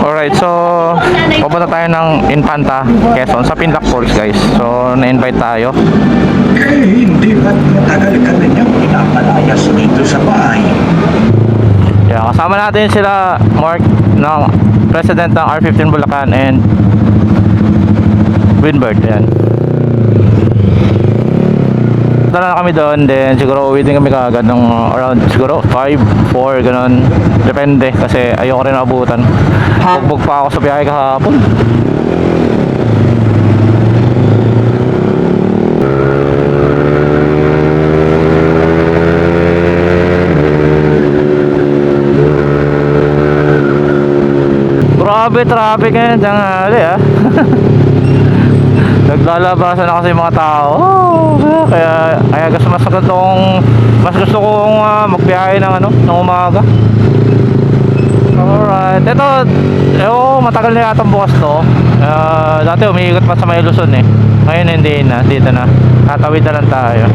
Alright, so pupunta tayo ng Infanta, Quezon, sa Pinlac Falls guys. So na-invite tayo. Eh, hindi ba't matagal ka na niyang pinapalayas dito sa bahay? Yeah, kasama natin sila Mark ng President ng R15 Bulacan and Winbird. Yan. Punta na kami doon, then siguro uwi din kami kaagad ng around siguro 5, 4, ganun. Depende kasi ayoko rin abutan. Bugbog pa ako sa biyahe kahapon. Grabe traffic ngayon, tanghali ah. Naglalabasan na kasi yung mga tao. Kaya mas gusto kong magbiyahe ng ng umaga. Alright, ito matagal na yata bukas to. Dati umiikot pa sa may Luzon eh. Ngayon hindi na, dito na. Tatawid na lang tayo.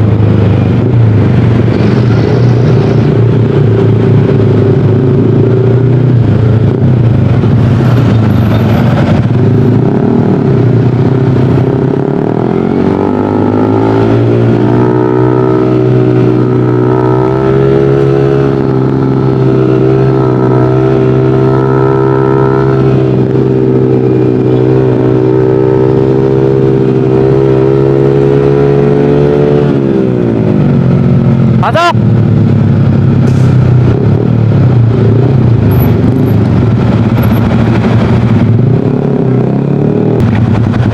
Pasok!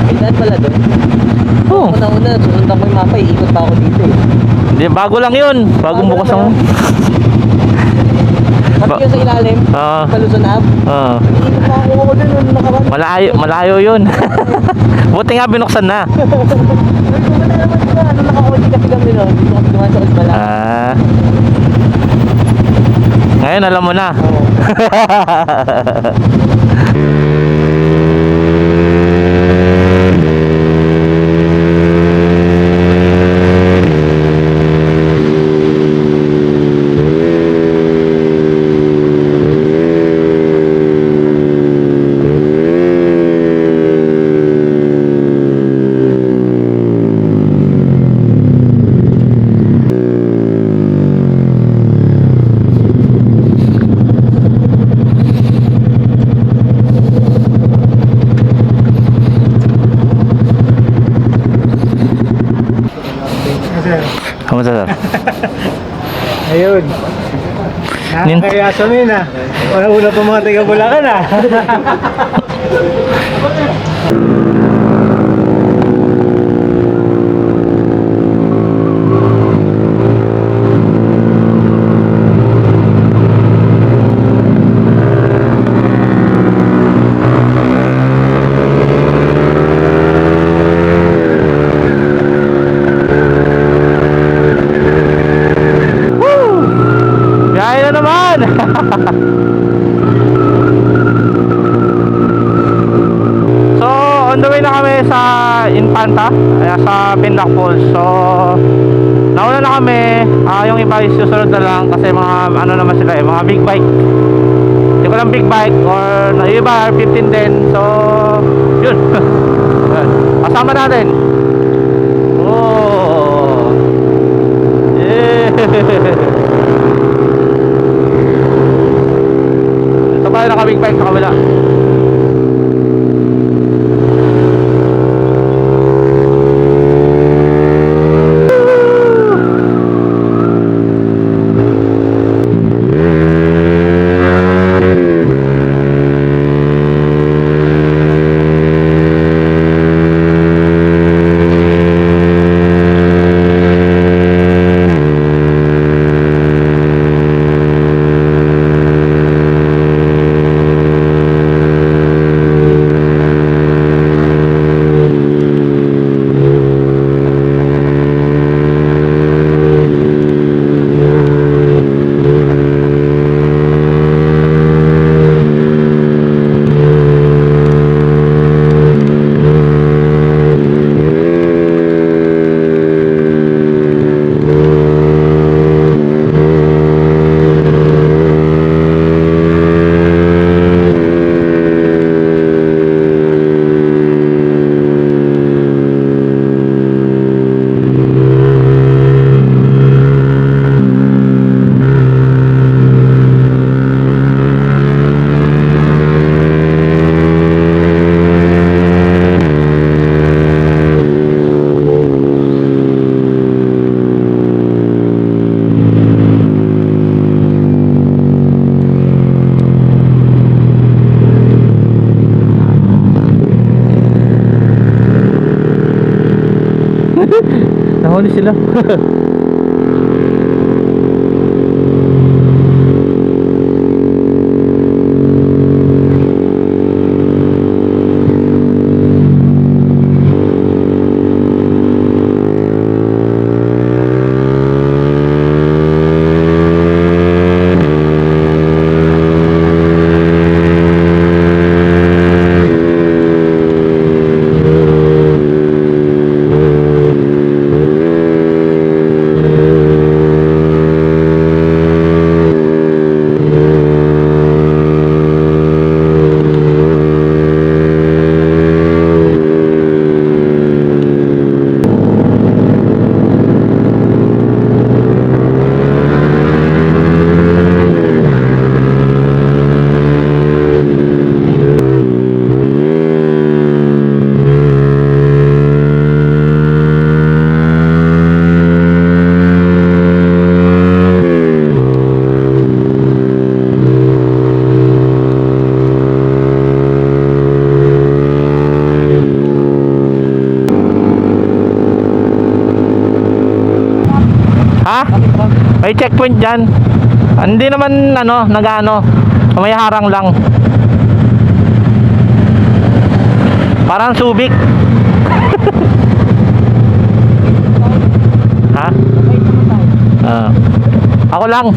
May daan pala doon. Oh. Una-una, sunundan ko yung mapa, iikot pa ako dito eh. Hindi, bago lang yun. Bagong bukas ang... Pati yun sa ilalim, Paluzon Ave. Iikot pa ako doon nung nakaraan. Malayo yun. Buti nga binuksan na. Pumunta naman ko na, nung naka-OG kasi kami nun. Dito kami dumaan sa Osbala. Ngayon alam mo na. Oo. Kamusta sir? Ayun. Nakakaya sa amin ah. Una pa mga taga Bulacan ah. Biyahe na naman! So, on the way na kami sa Infanta, sa Pinlac Falls. So, nauna na kami. Yung iba is susunod na lang kasi mga naman sila mga big bike. Hindi ko lang big bike or yung iba R15 din. So, yun. Kasama natin. Oh. Yeah. Ito pa naka-big bike sa kabila. Nahuli sila. Ha? May checkpoint dyan. Hindi naman ano, nag-ano. May harang lang. Parang Subic. Ha? Ako lang.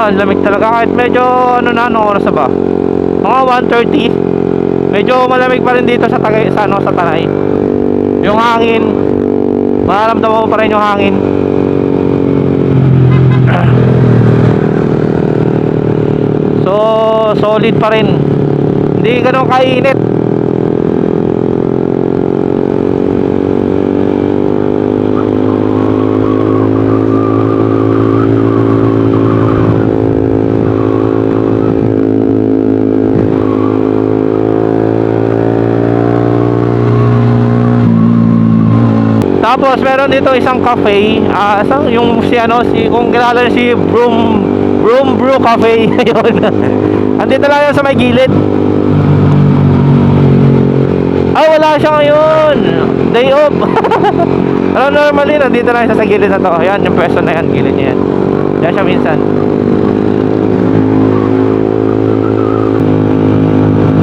Ang lamig talaga kahit medyo ano na, ano oras na ba? Mga 1:30. Medyo malamig pa rin dito sa Tagay, sa ano, sa Tanay. Yung hangin, mararamdaman mo pa rin yung hangin. So, solid pa rin. Hindi ganun kainit. Tapos meron dito isang cafe, yung si ano, kung kilala niyo si Broom Brew Cafe. Ayun. Andito lang yun sa may gilid. Wala siya ngayon. Day off. Ano, normally nandito lang siya sa gilid na to. Ayan, yung pwesto na yan, gilid niya yan. Diyan siya minsan.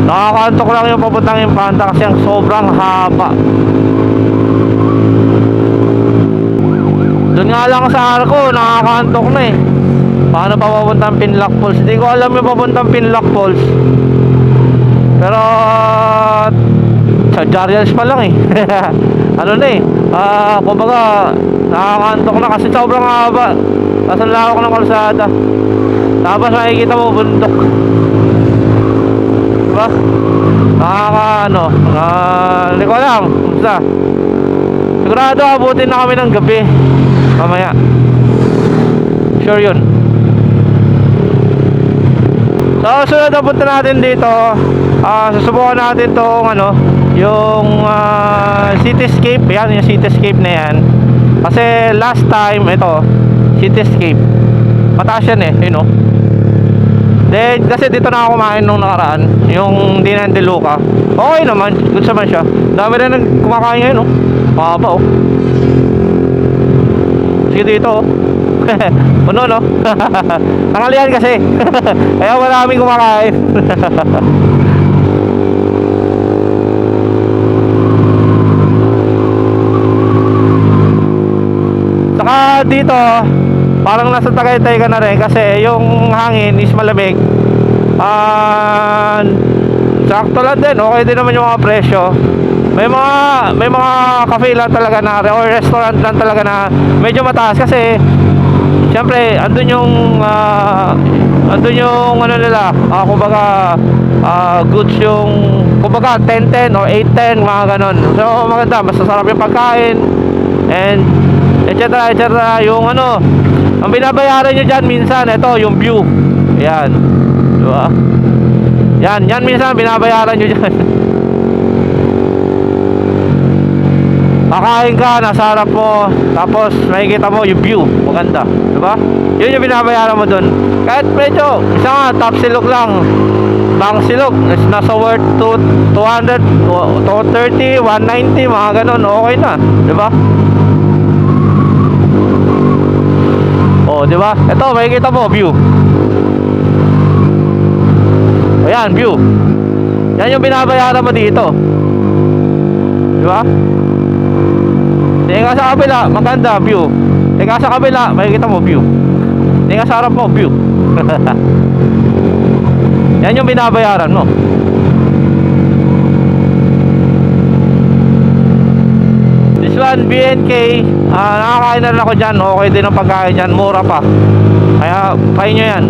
Nakakantok lang yung papuntang Impanta kasi ang sobrang haba. Doon nga lang sa Arco, nakakantok na eh. Paano pa papuntang Pinlock Falls? Hindi ko alam yung papuntang Pinlock Falls. Pero sa Jarials pa lang eh. Ano na eh, kumbaga nakakantok na kasi sobrang haba. Tapos ang lawak ng kalsada. Tapos makikita mo bundok. Diba? Hindi ko alam. Basta sigurado abutin na kami ng gabi mamaya. Sure yun. So sunod na punta natin dito, susubukan natin tong yung Cityscape. Yan, yung Cityscape na yan. Kasi last time ito Cityscape mataas yan eh, you know. Then kasi dito na ako kumain nung nakaraan, yung Dinan de Luca. Okay naman, good naman siya. Dami rin nang kumakain ngayon, oh. Mahaba, oh. Sige dito, oh. Puno, no? Tanghalian kasi. Kaya maraming kumakain. Saka dito parang nasa Tagaytay ka na rin kasi yung hangin is malamig. Sakto lang din, okay din naman yung mga presyo. May mga cafe lang talaga na or restaurant lang talaga na medyo mataas kasi syempre andun yung nila, kumbaga goods yung kumbaga 10-10 or 8-10 mga ganon. So maganda, mas masarap yung pagkain. and etc. etc. Yung ano, ang binabayaran nyo dyan minsan, ito yung view. Ayan, diba? Yan minsan binabayaran nyo dyan. Kakain ka, nasa harap mo, tapos makikita mo yung view, maganda, diba? Yun yung binabayaran mo dun. Kahit medyo, isa nga, top silog lang, bang silog, nasa worth to 200, 230, 190, mga ganun, okay na, diba? Oh, diba? Ito, makikita mo, view. Ayan, view. Yan yung binabayaran mo dito, diba? Tingin ka sa kabila, maganda, view. Tingin ka sa kabila, makikita mo, view. Tingin ka sa harap mo, view. Yan yung binabayaran mo. This one, BNK, nakakain na rin ako dyan. Okay din ang pagkain dyan, mura pa. Kaya, try nyo yan.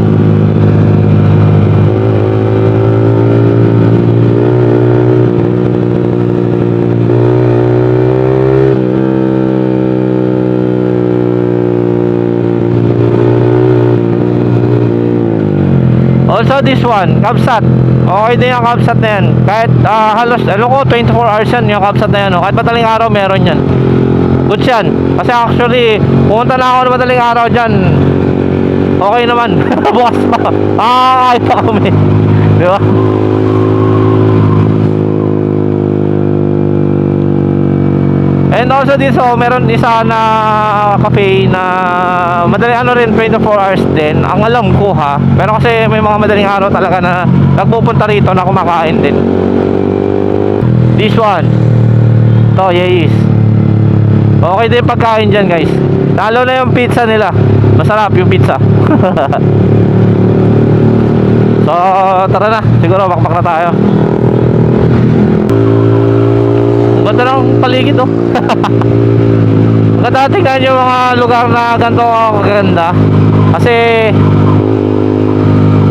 Also this one, Kabsat. Okay din yung Kabsat na yan. Kahit halos, 24 hours yan yung Kabsat na yan. Kahit madaling araw meron yan. Good yan. Kasi actually, pumunta na ako ng madaling araw dyan. Okay naman. Bukas pa. Kahit pa kami. Di ba? And also dito, meron isa na cafe na madaling ano rin, 24 hours din. Ang alam ko ha. Pero kasi may mga madaling araw talaga na nagpupunta rito na kumakain din. This one. To, yes. Okay din pagkain dyan guys. Lalo na yung pizza nila. Masarap yung pizza. So, tara na. Siguro bakbak na tayo. Ang ganda ng paligid oh. Maganda tingnan yung mga lugar na ganito kaganda. Kasi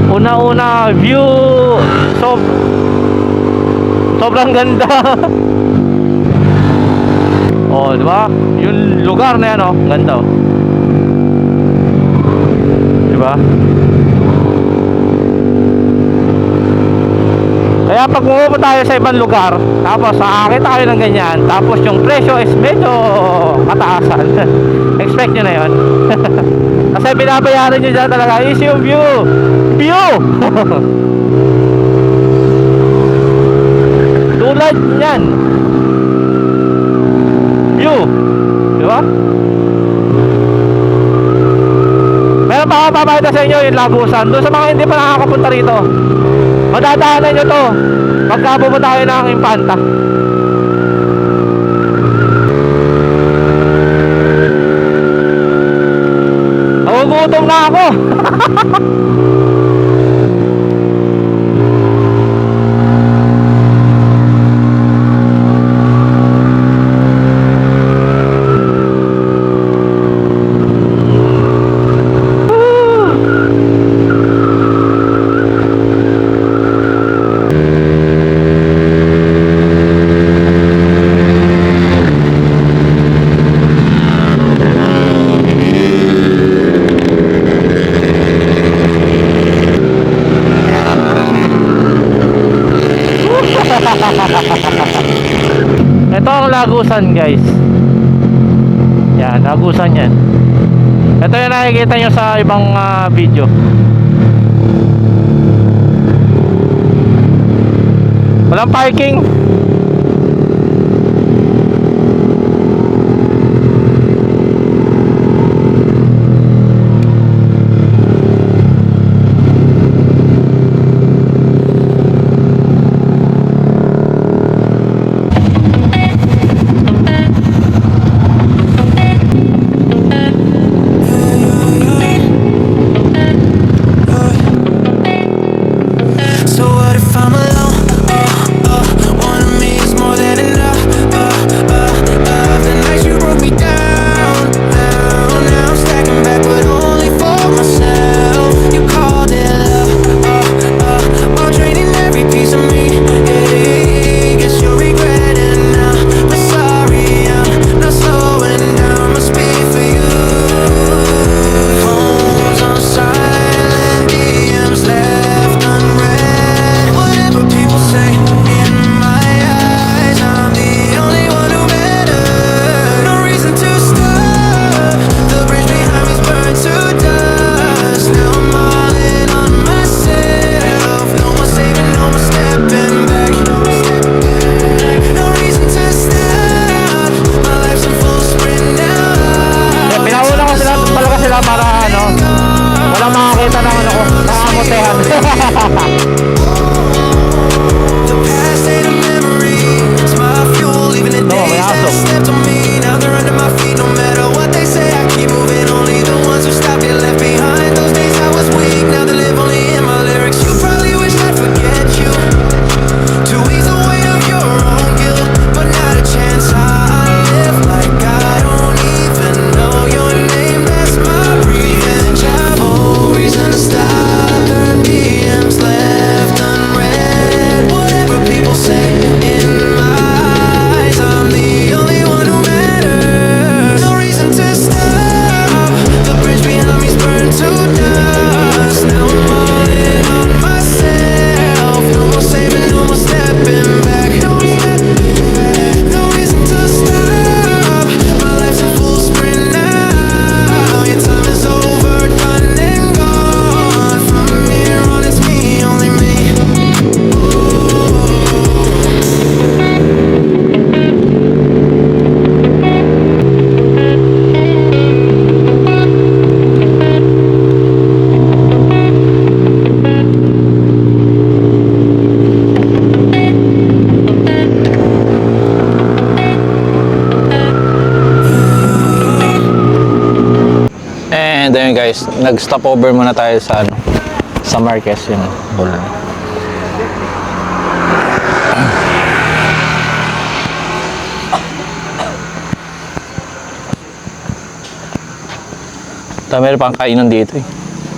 una-una view sobrang ganda. Oh, di ba? Yung lugar na yan oh, ganda oh. Di ba? Kaya pag pumunta tayo sa ibang lugar, tapos aakit tayo ng ganyan, tapos yung presyo is medyo kataasan. Expect nyo na yun. Kasi binabayaran nyo dyan talaga is yung view. View! Tulad yan. View. Di ba? Meron pa ako papakita sa inyo yung Lagusan. Doon sa mga hindi pa nakakapunta rito, madadaanan nyo to pagka pumunta kayo ng Infanta. Nagugutom na ako. Ito ang Lagusan guys. Yan, Lagusan yan. Ito yung nakikita nyo sa ibang video. Walang parking. So what if I'm alone? Wanna guys, nag-stop over muna tayo sa ano, sa Marquez yun. Bull. Meron pang kainan dito eh.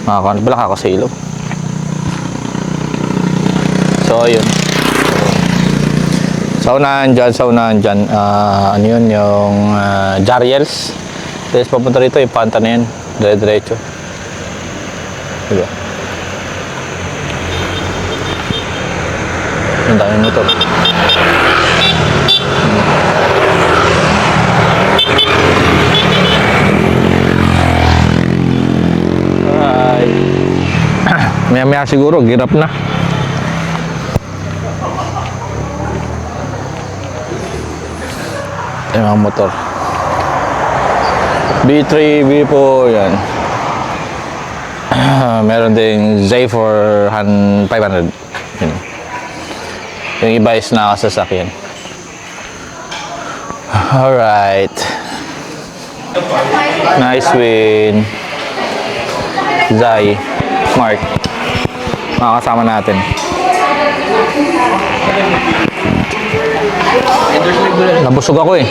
Balak ako sa ilaw. So, ayun. Sa unahan dyan, ano yun, yung Jariels. Tapos papunta rito, yung panta na yan. Dire-diretso. Diba? Ang dami motor. Maya-maya siguro, girap na. Yung mga motor. B3, B4, yan. Meron ding Z4 500. Yun. Yung iba is nakasasakyan. Alright. Nice win. Zai. Mark. Mga kasama natin. Nabusog ako eh.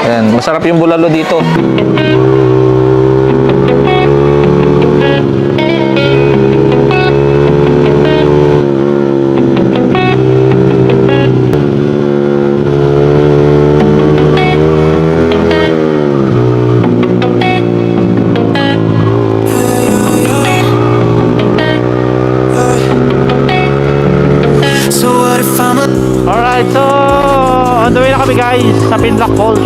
Ayan, masarap yung bulalo dito. Alright, so on the way na kami guys sa Pinlock Falls.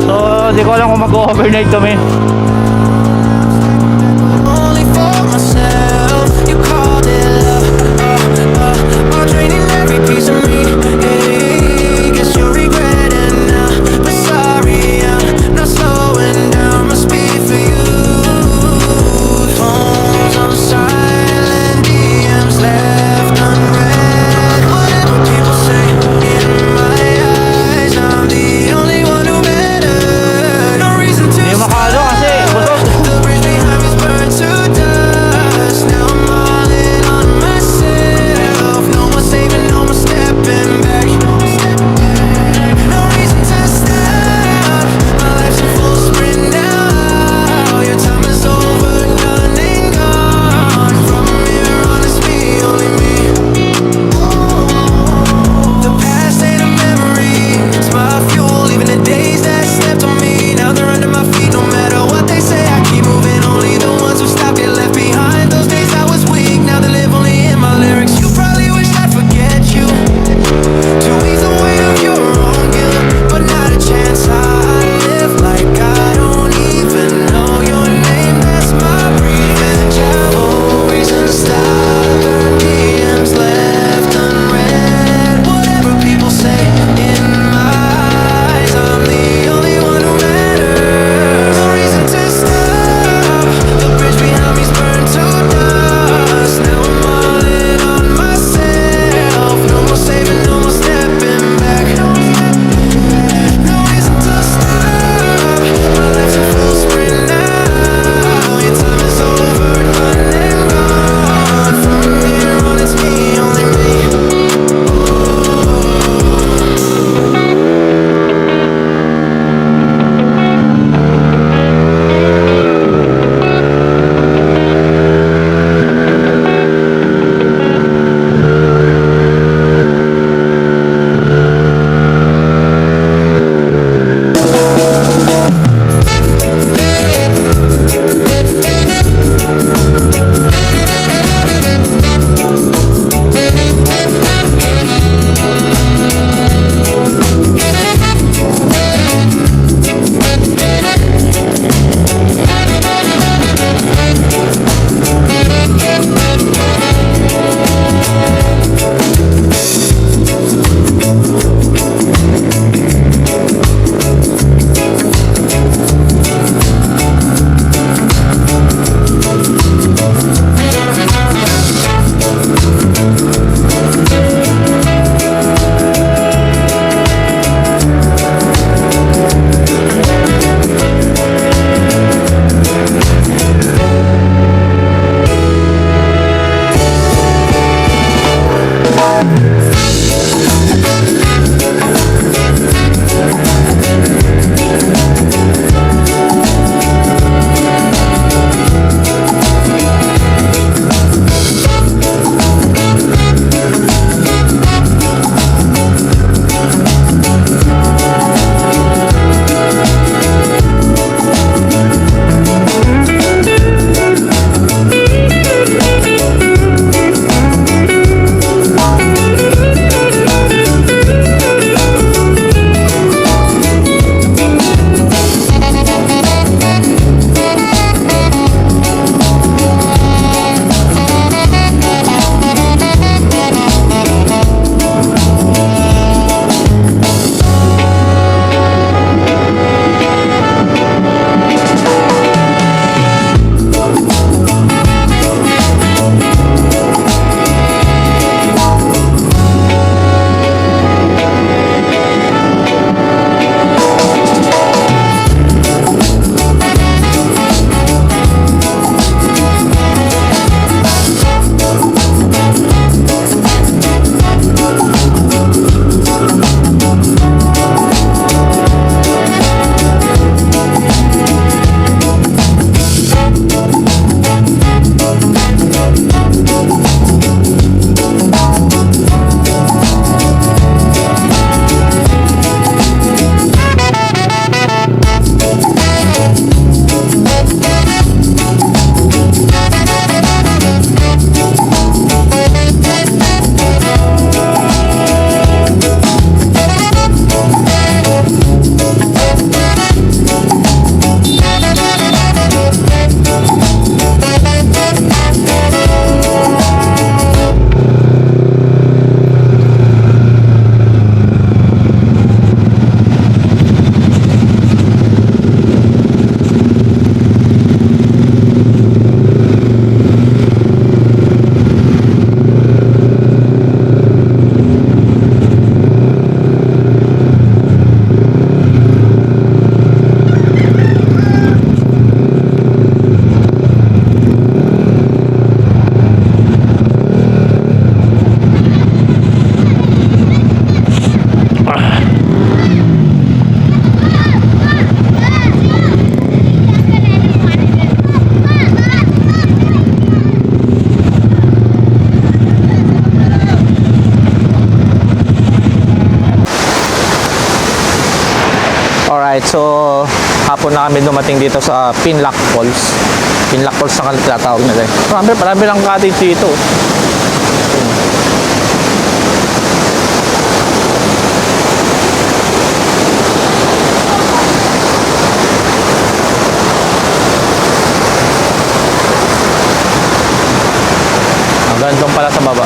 So di ko alam kung mag-overnight kami. Only for myself, you called it love, while draining every piece of me. Hey, guess you're regretting now, but sorry, I'm not slowing down my speed for you. Phones on silent, DMs left unread. Whatever people say, in my eyes, I'm the only one who mattered. No reason to Hindi makalo kasi Alright, so hapon na kami dumating dito sa Pinlock Falls. Pinlock Falls na kami tinatawag nila eh. Marami lang cottage dito. Hanggang doon pala sa baba.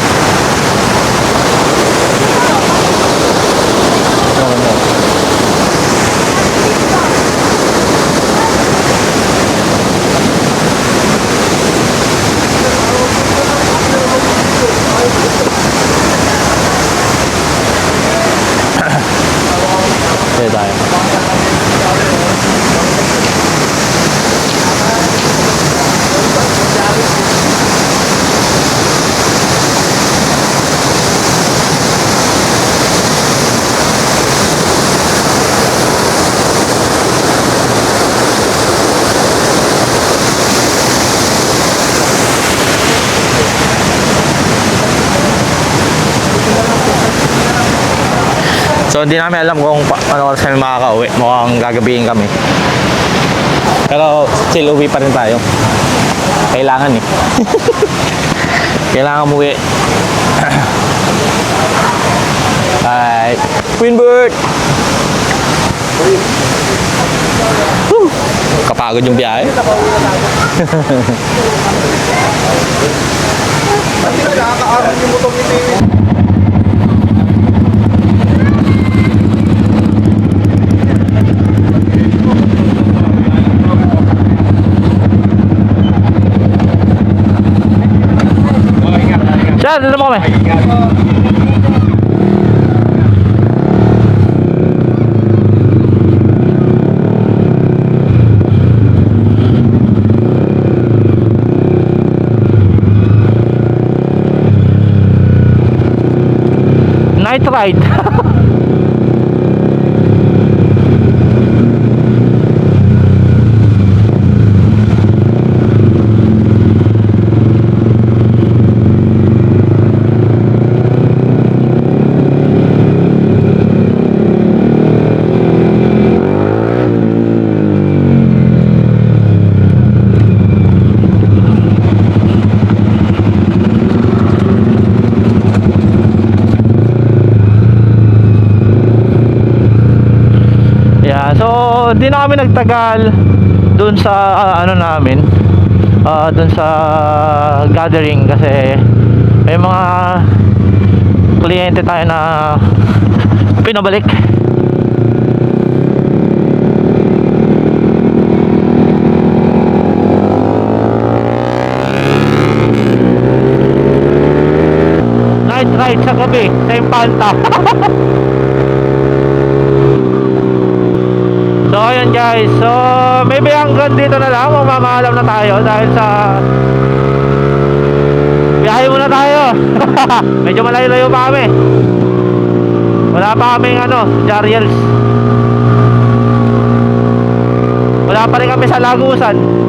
Sige tayo. So hindi namin alam kung ano oras kami makaka-uwi. Mukhang gagabihin kami. Pero still uwi pa rin tayo. Kailangan eh. Kailangan umuwi. Alright. Winbird! Woo! Kapagod yung biyahe. Siya, dito mo kami. Night ride. Yeah, so di na kami nagtagal doon sa ano namin, doon sa gathering kasi may mga kliyente tayo na pinabalik. Night ride sa gabi sa Impanta. So ayun guys, so maybe hanggang dito na lang, mamaalam na tayo dahil sa biyahe muna tayo. Medyo malayo-layo pa kami. Wala pa kaming Jariels. Wala pa rin kami sa Lagusan.